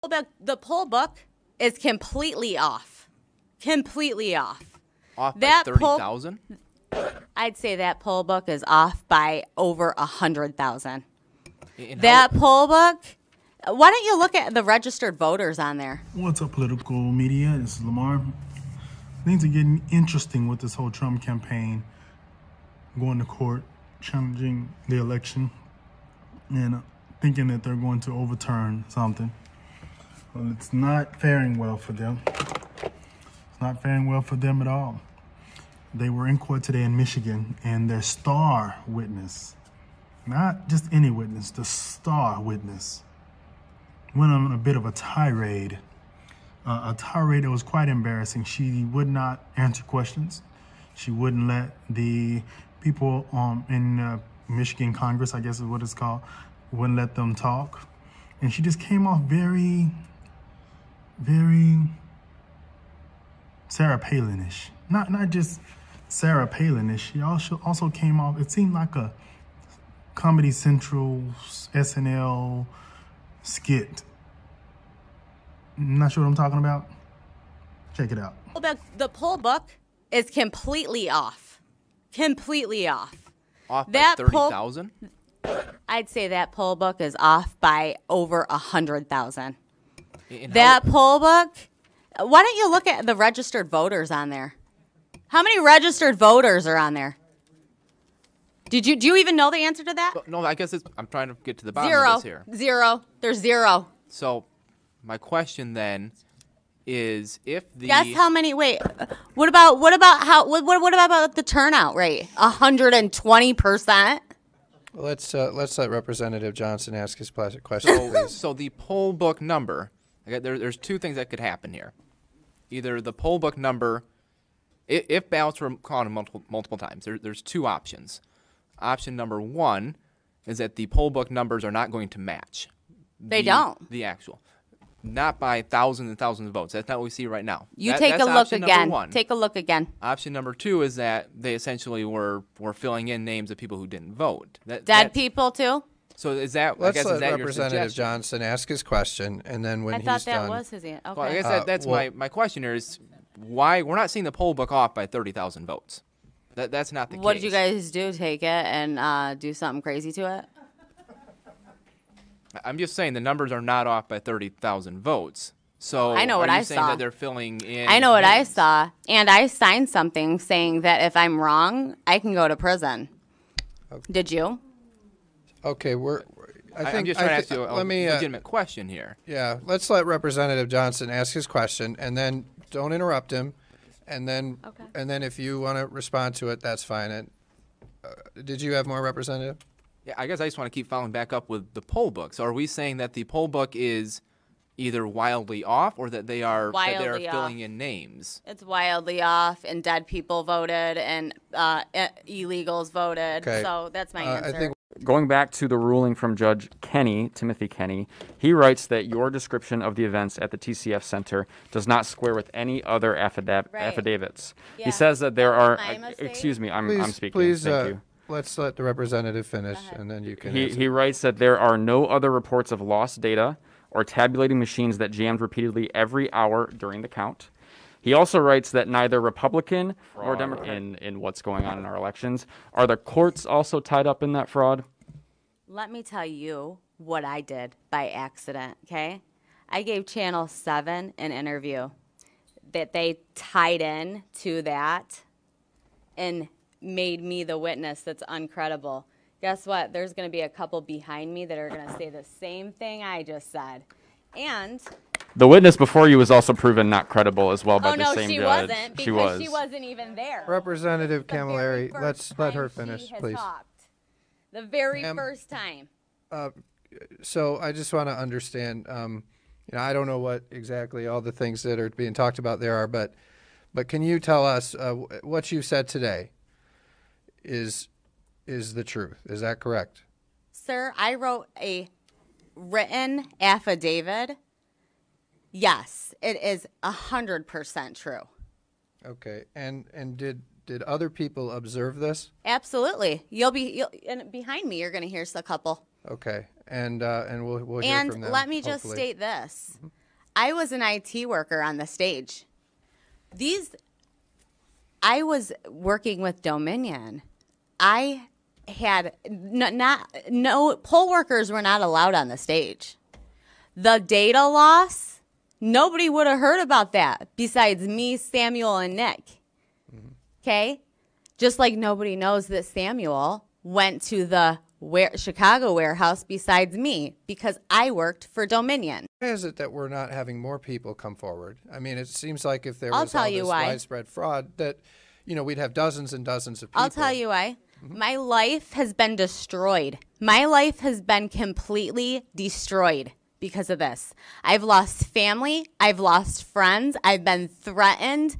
The poll book is completely off. Completely off. Off That by poll- 30,000? I'd say that poll book is off by over 100,000. And That poll book. Why don't you look at the registered voters on there? What's up, political media? This is Lamar. Things are getting interesting with this whole Trump campaign, going to court, challenging the election, and thinking that they're going to overturn something. Well, it's not faring well for them. It's not faring well for them at all. They were in court today in Michigan, and their star witness, not just any witness, the star witness, went on a bit of a tirade that was quite embarrassing. She would not answer questions. She wouldn't let the people in Michigan Congress, I guess is what it's called, wouldn't let them talk. And she just came off very, very Sarah Palin-ish. Not just Sarah Palin-ish. She also came off, it seemed like a Comedy Central SNL skit. Not sure what I'm talking about? Check it out. The poll book is completely off. Completely off. Off by That 30,000? I'd say that poll book is off by over 100,000. And That poll book. Why don't you look at the registered voters on there? How many registered voters are on there? Do you even know the answer to that? No, I guess I'm trying to get to the bottom Zero. of this here. Zero. There's zero. So my question then is if the Guess how many? Wait. What about the turnout rate? 120%. Let's let Representative Johnson ask his question, please. So the poll book number, okay, there's two things that could happen here. Either the poll book number, if ballots were counted multiple times, there's two options. Option number one is that the poll book numbers are not going to match. They don't. The actual. Not by thousands and thousands of votes. That's not what we see right now. Take that's a look option number again. one. Take a look again. Option number two is that they essentially were filling in names of people who didn't vote. Dead people too? So is that? Let's I guess, let is that Representative your suggestion? Johnson ask his question, and then when I he's thought that done, was his answer. Okay. Well, I guess that's my question here is why we're not seeing the poll book off by 30,000 votes. That's not the case. What did you guys do? Take it and do something crazy to it? I'm just saying the numbers are not off by 30,000 votes. So I know what I saying saw. that they're filling in? I know what I names? saw, and I signed something saying that if I'm wrong, I can go to prison. Okay. Did you? okay, I'm just trying to ask you a legitimate question here. Yeah, let's let Representative Johnson ask his question, and then don't interrupt him, and then Okay. and then if you want to respond to it, that's fine. And did you have more, Representative? Yeah, I guess I just want to keep following back up with the poll book. So are we saying that the poll book is either wildly off or that they are Wildly filling off. in names? It's wildly off, and dead people voted, and illegals voted. Okay. So that's my answer. I think Going back to the ruling from Judge Kenny, Timothy Kenny, he writes that your description of the events at the TCF Center does not square with any other affidavits. Yeah. He says that there are. My mistake? Excuse me, I'm speaking. Please, Thank you. let's let the representative finish, and then you can. answer. He writes that there are no other reports of lost data or tabulating machines that jammed repeatedly every hour during the count. He also writes that neither Republican nor Democrat in what's going on in our elections. Are the courts also tied up in that fraud? Let me tell you what I did by accident, okay? I gave Channel 7 an interview that they tied in to that and made me the witness that's uncredible. Guess what? There's going to be a couple behind me that are going to say the same thing I just said. And The witness before you was also proven not credible as well by oh the no, same she judge. wasn't because She was. she wasn't even there. Representative The very Camilleri, first let's let her time finish, she has please. talked. The very Ma'am. first time. So I just want to understand. I don't know what exactly all the things that are being talked about there are, but can you tell us what you said today is the truth? Is that correct? Sir, I wrote a written affidavit. Yes, it is 100% true. Okay. And did other people observe this? Absolutely. And behind me, you're going to hear a couple. Okay. And we'll hear And from them. let me just hopefully. state this. I was an IT worker on the stage. I was working with Dominion. I had no poll workers were not allowed on the stage. The data loss, nobody would have heard about that besides me, Samuel, and Nick. Okay? Just like nobody knows that Samuel went to the Chicago warehouse besides me because I worked for Dominion. Why is it that we're not having more people come forward? I mean, it seems like if there I'll was tell all you this why. widespread fraud that, we'd have dozens and dozens of people. I'll tell you why. My life has been destroyed. My life has been completely destroyed because of this. I've lost family. I've lost friends. I've been threatened.